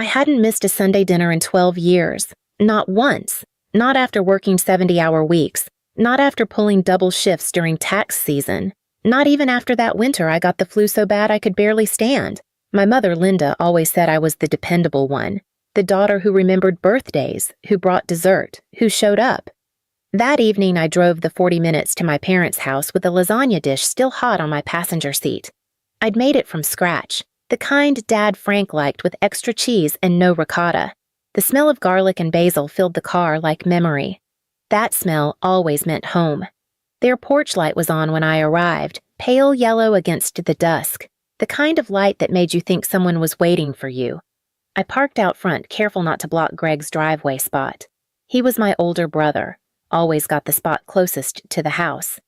I hadn't missed a Sunday dinner in 12 years. Not once. Not after working 70-hour weeks. Not after pulling double shifts during tax season. Not even after that winter I got the flu so bad I could barely stand. My mother, Linda, always said I was the dependable one. The daughter who remembered birthdays, who brought dessert, who showed up. That evening I drove the 40 minutes to my parents' house with a lasagna dish still hot on my passenger seat. I'd made it from scratch, the kind Dad Frank liked with extra cheese and no ricotta. The smell of garlic and basil filled the car like memory. That smell always meant home. Their porch light was on when I arrived, pale yellow against the dusk, the kind of light that made you think someone was waiting for you. I parked out front, careful not to block Greg's driveway spot. He was my older brother, always got the spot closest to the house.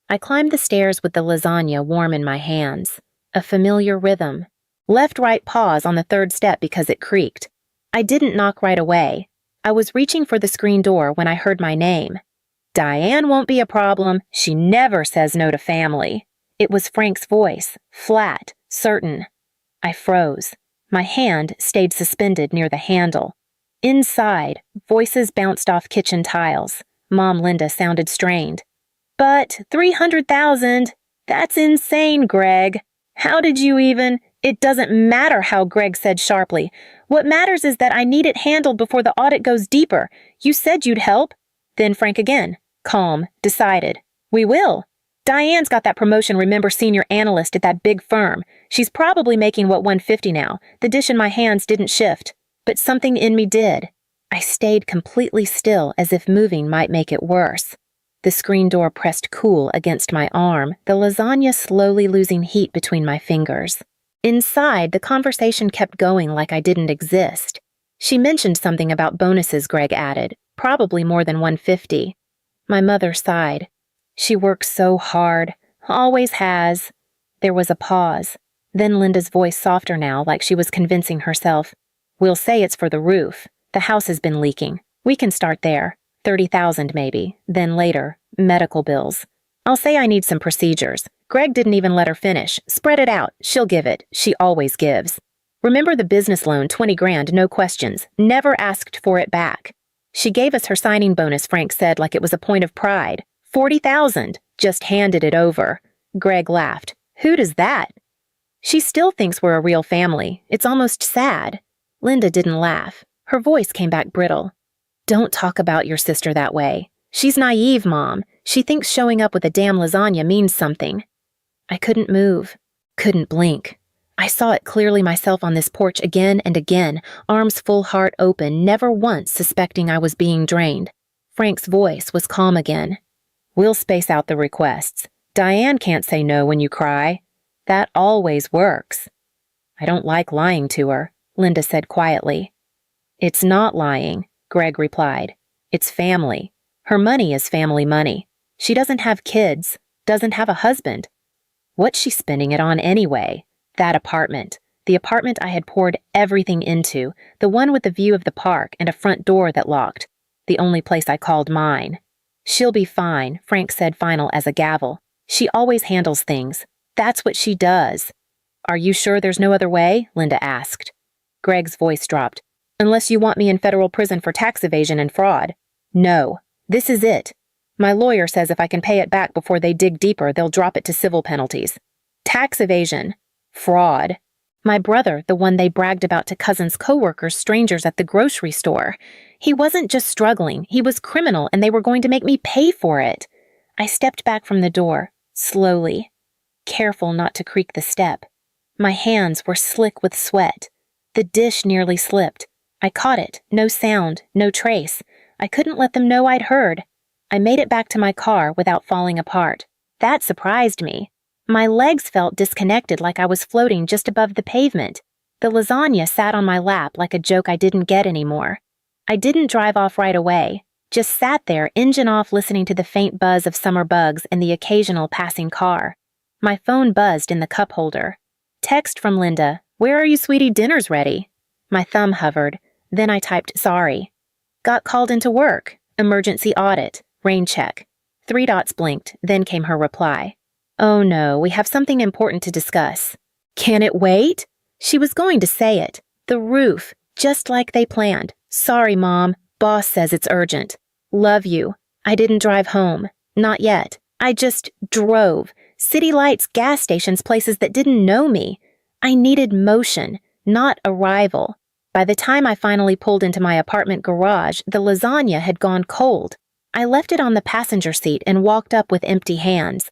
I climbed the stairs with the lasagna warm in my hands. A familiar rhythm. Left-right pause on the third step because it creaked. I didn't knock right away. I was reaching for the screen door when I heard my name. Diane won't be a problem. She never says no to family. It was Frank's voice, flat, certain. I froze. My hand stayed suspended near the handle. Inside, voices bounced off kitchen tiles. Mom Linda sounded strained. But $300,000? That's insane, Greg. How did you even— It doesn't matter how, Greg said sharply. What matters is that I need it handled before the audit goes deeper. You said you'd help. Then Frank again, calm, decided. We will. Diane's got that promotion, remember, senior analyst at that big firm. She's probably making, what, $150 now. The dish in my hands didn't shift. But something in me did. I stayed completely still as if moving might make it worse. The screen door pressed cool against my arm, the lasagna slowly losing heat between my fingers. Inside, the conversation kept going like I didn't exist. She mentioned something about bonuses, Greg added, probably more than $150. My mother sighed. She works so hard, always has. There was a pause. Then Linda's voice softer now, like she was convincing herself. We'll say it's for the roof. The house has been leaking. We can start there. $30,000 maybe. Then later, medical bills. I'll say I need some procedures. Greg didn't even let her finish. Spread it out. She'll give it. She always gives. Remember the business loan, $20,000, no questions. Never asked for it back. She gave us her signing bonus, Frank said, like it was a point of pride. $40,000. Just handed it over. Greg laughed. Who does that? She still thinks we're a real family. It's almost sad. Linda didn't laugh. Her voice came back brittle. Don't talk about your sister that way. She's naive, Mom. She thinks showing up with a damn lasagna means something. I couldn't move. Couldn't blink. I saw it clearly myself on this porch again and again, arms full, heart open, never once suspecting I was being drained. Frank's voice was calm again. We'll space out the requests. Diane can't say no when you cry. That always works. I don't like lying to her, Linda said quietly. It's not lying, Greg replied. It's family. Her money is family money. She doesn't have kids, doesn't have a husband. What's she spending it on anyway? That apartment. The apartment I had poured everything into, the one with the view of the park and a front door that locked. The only place I called mine. She'll be fine, Frank said final as a gavel. She always handles things. That's what she does. Are you sure there's no other way? Linda asked. Greg's voice dropped. Unless you want me in federal prison for tax evasion and fraud. No. This is it. My lawyer says if I can pay it back before they dig deeper, they'll drop it to civil penalties. Tax evasion. Fraud. My brother, the one they bragged about to cousins, coworkers, strangers at the grocery store. He wasn't just struggling, he was criminal, and they were going to make me pay for it. I stepped back from the door, slowly, careful not to creak the step. My hands were slick with sweat. The dish nearly slipped. I caught it, no sound, no trace. I couldn't let them know I'd heard. I made it back to my car without falling apart. That surprised me. My legs felt disconnected, like I was floating just above the pavement. The lasagna sat on my lap like a joke I didn't get anymore. I didn't drive off right away, just sat there, engine off, listening to the faint buzz of summer bugs and the occasional passing car. My phone buzzed in the cup holder. Text from Linda, "Where are you, sweetie? Dinner's ready." My thumb hovered. Then I typed, "Sorry." Got called into work. Emergency audit. Rain check. 3 dots blinked, then came her reply. "Oh no, we have something important to discuss." Can it wait? She was going to say it. The roof. Just like they planned. Sorry, Mom. Boss says it's urgent. Love you. I didn't drive home. Not yet. I just drove. City lights, gas stations, places that didn't know me. I needed motion, not arrival. By the time I finally pulled into my apartment garage, the lasagna had gone cold. I left it on the passenger seat and walked up with empty hands.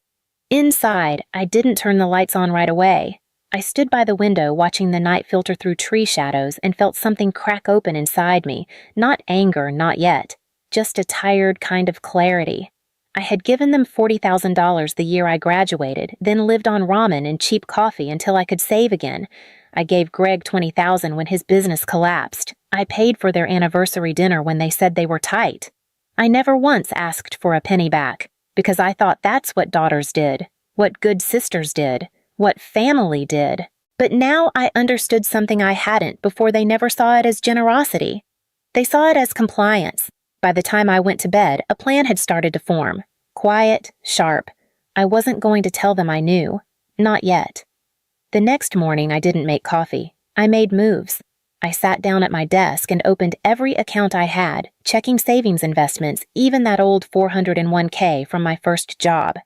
Inside, I didn't turn the lights on right away. I stood by the window watching the night filter through tree shadows and felt something crack open inside me. Not anger, not yet. Just a tired kind of clarity. I had given them $40,000 the year I graduated, then lived on ramen and cheap coffee until I could save again. I gave Greg $20,000 when his business collapsed. I paid for their anniversary dinner when they said they were tight. I never once asked for a penny back, because I thought that's what daughters did, what good sisters did, what family did. But now I understood something I hadn't before. They never saw it as generosity. They saw it as compliance. By the time I went to bed, a plan had started to form. Quiet, sharp. I wasn't going to tell them I knew. Not yet. The next morning, I didn't make coffee. I made moves. I sat down at my desk and opened every account I had, checking savings investments, even that old 401k from my first job.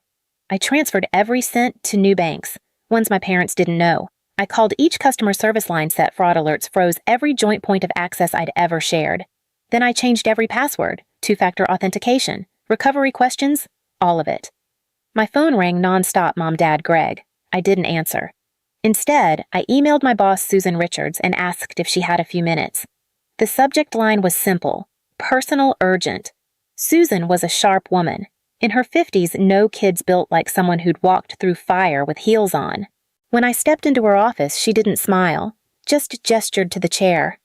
I transferred every cent to new banks, ones my parents didn't know. I called each customer service line, set fraud alerts, froze every joint point of access I'd ever shared. Then I changed every password, two-factor authentication, recovery questions, all of it. My phone rang nonstop. Mom, Dad, Greg. I didn't answer. Instead, I emailed my boss, Susan Richards, and asked if she had a few minutes. The subject line was simple: personal urgent. Susan was a sharp woman. In her 50s, no kids built like someone who'd walked through fire with heels on. When I stepped into her office, she didn't smile, just gestured to the chair.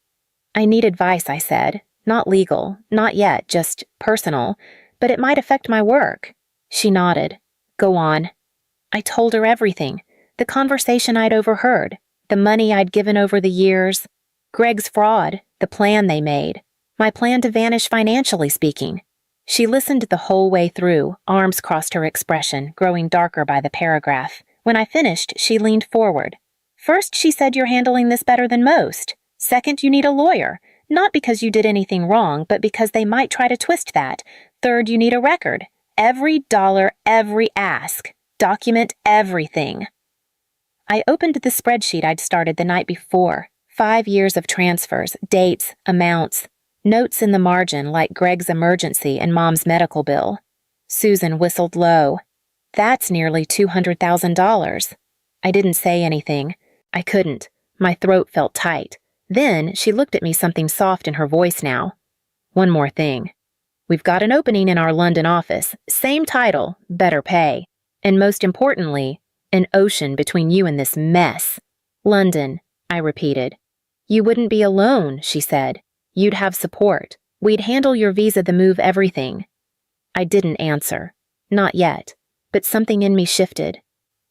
I need advice, I said. Not legal, not yet, just personal, but it might affect my work. She nodded. Go on. I told her everything. The conversation I'd overheard, the money I'd given over the years, Greg's fraud, the plan they made, my plan to vanish financially speaking. She listened the whole way through, arms crossed her expression, growing darker by the paragraph. When I finished, she leaned forward. First, she said, you're handling this better than most. Second, you need a lawyer. Not because you did anything wrong, but because they might try to twist that. Third, you need a record. Every dollar, every ask. Document everything. I opened the spreadsheet I'd started the night before. 5 years of transfers, dates, amounts, notes in the margin like Greg's emergency and Mom's medical bill. Susan whistled low. That's nearly $200,000. I didn't say anything. I couldn't. My throat felt tight. Then she looked at me, something soft in her voice now. One more thing. We've got an opening in our London office. Same title, better pay. And most importantly, an ocean between you and this mess. London, I repeated. You wouldn't be alone, she said. You'd have support. We'd handle your visa, the move, everything. I didn't answer. Not yet. But something in me shifted.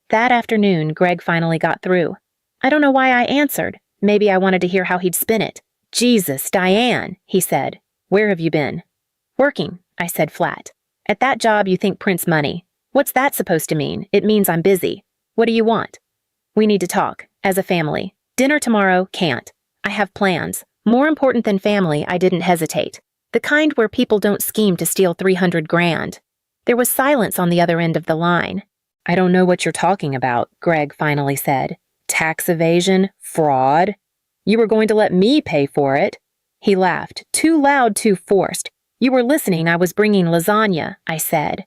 That afternoon, Greg finally got through. I don't know why I answered. Maybe I wanted to hear how he'd spin it. Jesus, Diane, he said. Where have you been? Working, I said flat. At that job you think prints money. What's that supposed to mean? It means I'm busy. What do you want? We need to talk, as a family. Dinner tomorrow, can't. I have plans. More important than family, I didn't hesitate. The kind where people don't scheme to steal $300,000. There was silence on the other end of the line. I don't know what you're talking about, Greg finally said. Tax evasion? Fraud? You were going to let me pay for it? He laughed, too loud, too forced. You were listening. I was bringing lasagna, I said.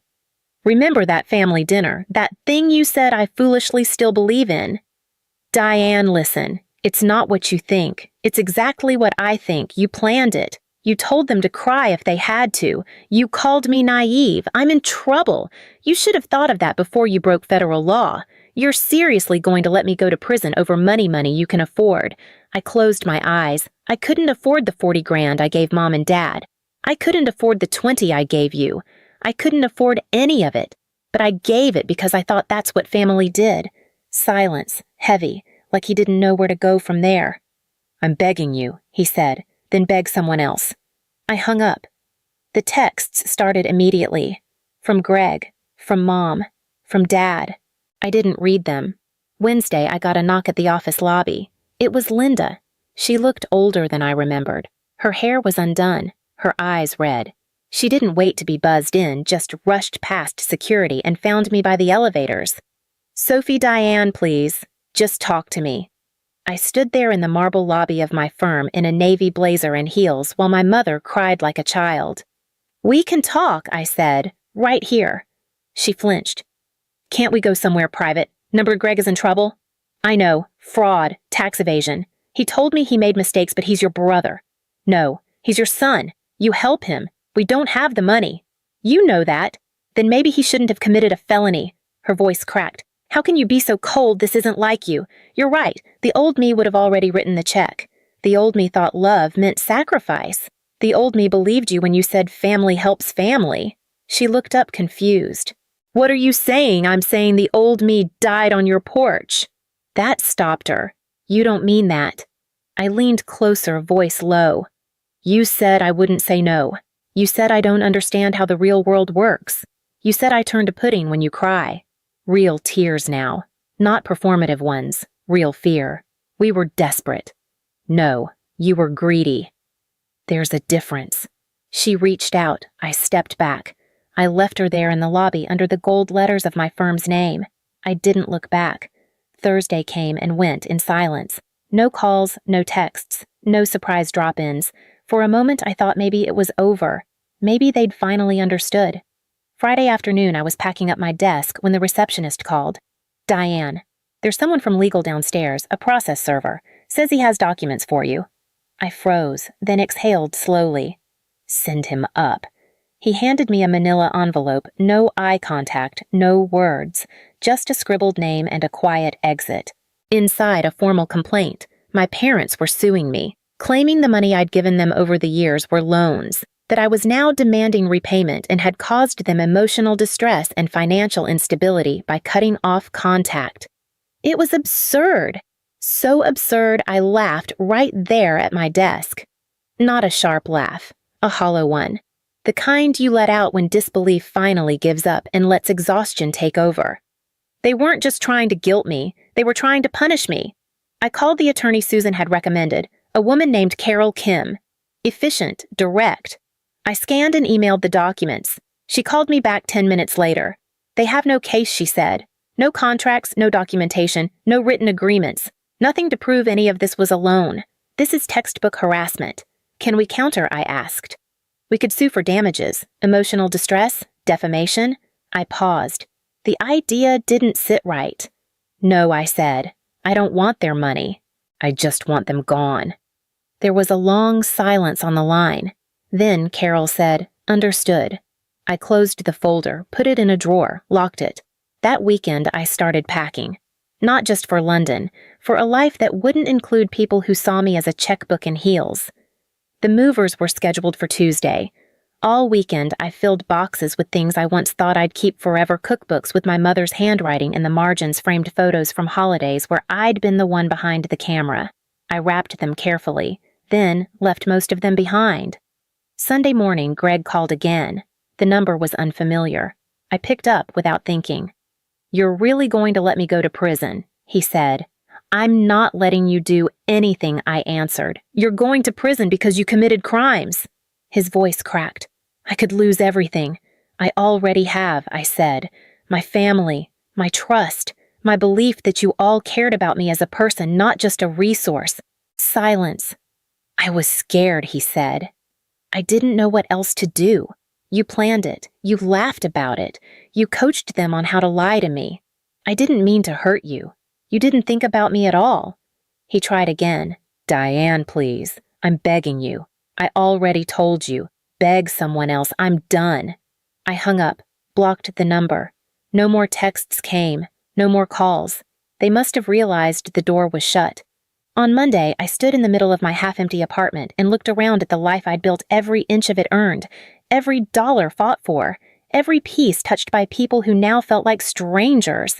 Remember that family dinner, that thing you said I foolishly still believe in? Diane, listen. It's not what you think. It's exactly what I think. You planned it. You told them to cry if they had to. You called me naive. I'm in trouble. You should have thought of that before you broke federal law. You're seriously going to let me go to prison over money you can afford. I closed my eyes. I couldn't afford the $40,000 I gave Mom and Dad. I couldn't afford the $20,000 I gave you. I couldn't afford any of it. But I gave it because I thought that's what family did. Silence, heavy, like he didn't know where to go from there. I'm begging you, he said, then beg someone else. I hung up. The texts started immediately. From Greg, from Mom, from Dad. I didn't read them. Wednesday, I got a knock at the office lobby. It was Linda. She looked older than I remembered. Her hair was undone, her eyes red. She didn't wait to be buzzed in, just rushed past security and found me by the elevators. "Sophie Diane, please. Just talk to me." I stood there in the marble lobby of my firm in a navy blazer and heels while my mother cried like a child. "We can talk," I said, "right here." She flinched. "Can't we go somewhere private? Number Greg is in trouble?" "I know. Fraud. Tax evasion. He told me he made mistakes, but he's your brother." "No, he's your son. You help him. We don't have the money." "You know that. Then maybe he shouldn't have committed a felony." Her voice cracked. "How can you be so cold? This isn't like you. You're right. The old me would have already written the check. The old me thought love meant sacrifice. The old me believed you when you said family helps family." She looked up confused. "What are you saying?" "I'm saying the old me died on your porch." That stopped her. "You don't mean that." I leaned closer, voice low. "You said I wouldn't say no. You said I don't understand how the real world works. You said I turn to pudding when you cry." Real tears now. Not performative ones. Real fear. We were desperate. "No, you were greedy." "There's a difference." She reached out. I stepped back. I left her there in the lobby under the gold letters of my firm's name. I didn't look back. Thursday came and went in silence. No calls, no texts, no surprise drop-ins. For a moment I thought maybe it was over. Maybe they'd finally understood. Friday afternoon I was packing up my desk when the receptionist called. "Diane, there's someone from legal downstairs, a process server. Says he has documents for you." I froze, then exhaled slowly. Send him up. He handed me a manila envelope, no eye contact, no words, just a scribbled name and a quiet exit. Inside, a formal complaint. My parents were suing me, claiming the money I'd given them over the years were loans, that I was now demanding repayment and had caused them emotional distress and financial instability by cutting off contact. It was absurd. So absurd I laughed right there at my desk. Not a sharp laugh, a hollow one. The kind you let out when disbelief finally gives up and lets exhaustion take over. They weren't just trying to guilt me, they were trying to punish me. I called the attorney Susan had recommended, a woman named Carol Kim. Efficient, direct. I scanned and emailed the documents. She called me back 10 minutes later. "They have no case," she said. "No contracts, no documentation, no written agreements. Nothing to prove any of this was a loan. This is textbook harassment. Can we counter?" I asked. "We could sue for damages, emotional distress, defamation." I paused. The idea didn't sit right. "No," I said. "I don't want their money. I just want them gone." There was a long silence on the line. Then Carol said, "Understood." I closed the folder, put it in a drawer, locked it. That weekend I started packing. Not just for London, for a life that wouldn't include people who saw me as a checkbook in heels. The movers were scheduled for Tuesday. All weekend I filled boxes with things I once thought I'd keep forever, cookbooks with my mother's handwriting in the margins, framed photos from holidays where I'd been the one behind the camera. I wrapped them carefully, then left most of them behind. Sunday morning, Greg called again. The number was unfamiliar. I picked up without thinking. "You're really going to let me go to prison?" he said. "I'm not letting you do anything," I answered. "You're going to prison because you committed crimes." His voice cracked. "I could lose everything. I already have," I said. "My family, my trust, my belief that you all cared about me as a person, not just a resource." Silence. "I was scared," he said. "I didn't know what else to do. You planned it. You laughed about it. You coached them on how to lie to me. I didn't mean to hurt you. You didn't think about me at all." He tried again. "Diane, please. I'm begging you. I already told you. Beg someone else. I'm done." I hung up, blocked the number. No more texts came. No more calls. They must have realized the door was shut. On Monday, I stood in the middle of my half-empty apartment and looked around at the life I'd built, every inch of it earned, every dollar fought for, every piece touched by people who now felt like strangers.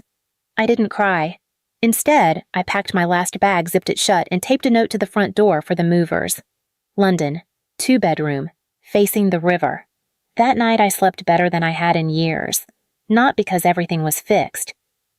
I didn't cry. Instead, I packed my last bag, zipped it shut, and taped a note to the front door for the movers. London, 2-bedroom, facing the river. That night I slept better than I had in years. Not because everything was fixed,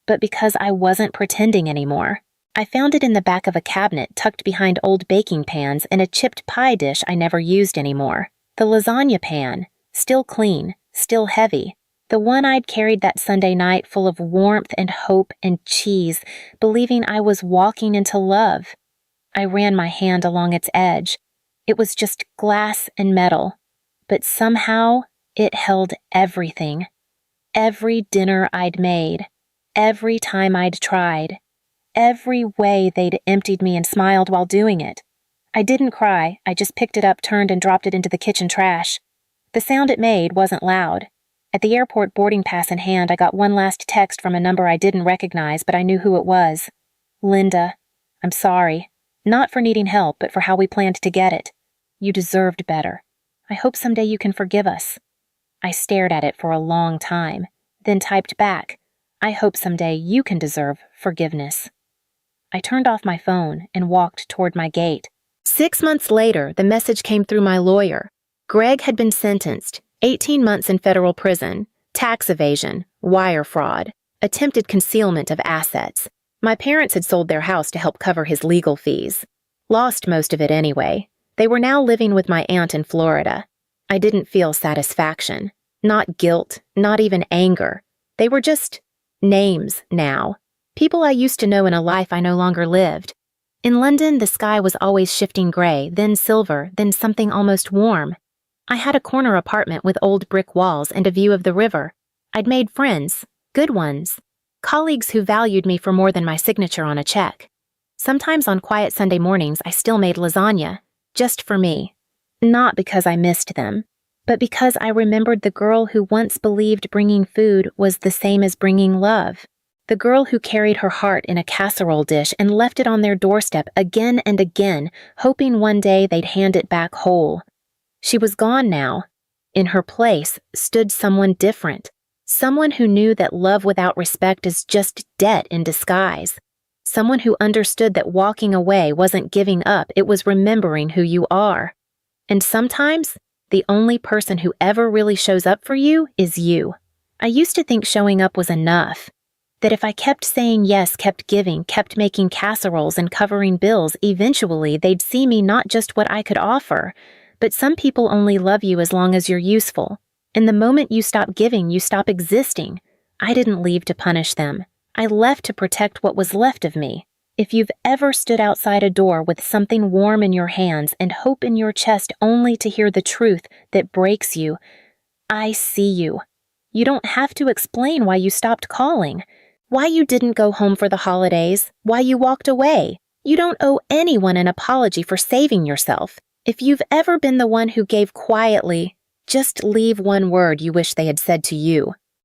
but because I wasn't pretending anymore. I found it in the back of a cabinet tucked behind old baking pans and a chipped pie dish I never used anymore. The lasagna pan, still clean, still heavy. The one I'd carried that Sunday night full of warmth and hope and cheese, believing I was walking into love. I ran my hand along its edge. It was just glass and metal, but somehow it held everything. Every dinner I'd made, every time I'd tried, every way they'd emptied me and smiled while doing it. I didn't cry, I just picked it up, turned, and dropped it into the kitchen trash. The sound it made wasn't loud. At the airport boarding pass in hand, I got one last text from a number I didn't recognize, but I knew who it was. Linda, I'm sorry. Not for needing help, but for how we planned to get it. You deserved better. I hope someday you can forgive us. I stared at it for a long time, then typed back, I hope someday you can deserve forgiveness. I turned off my phone and walked toward my gate. 6 months later, the message came through my lawyer. Greg had been sentenced, 18 months in federal prison, tax evasion, wire fraud, attempted concealment of assets. My parents had sold their house to help cover his legal fees. Lost most of it anyway. They were now living with my aunt in Florida. I didn't feel satisfaction, not guilt, not even anger. They were just names now. People I used to know in a life I no longer lived. In London, the sky was always shifting gray, then silver, then something almost warm. I had a corner apartment with old brick walls and a view of the river. I'd made friends, good ones, colleagues who valued me for more than my signature on a check. Sometimes on quiet Sunday mornings, I still made lasagna, just for me. Not because I missed them, but because I remembered the girl who once believed bringing food was the same as bringing love. The girl who carried her heart in a casserole dish and left it on their doorstep again and again, hoping one day they'd hand it back whole. She was gone now. In her place stood someone different, someone who knew that love without respect is just debt in disguise, someone who understood that walking away wasn't giving up, it was remembering who you are. And sometimes, the only person who ever really shows up for you is you. I used to think showing up was enough. That if I kept saying yes, kept giving, kept making casseroles and covering bills, eventually they'd see me not just what I could offer, but some people only love you as long as you're useful. And the moment you stop giving, you stop existing. I didn't leave to punish them. I left to protect what was left of me. If you've ever stood outside a door with something warm in your hands and hope in your chest only to hear the truth that breaks you, I see you. You don't have to explain why you stopped calling. Why you didn't go home for the holidays, why you walked away. You don't owe anyone an apology for saving yourself. If you've ever been the one who gave quietly, just leave one word you wish they had said to you.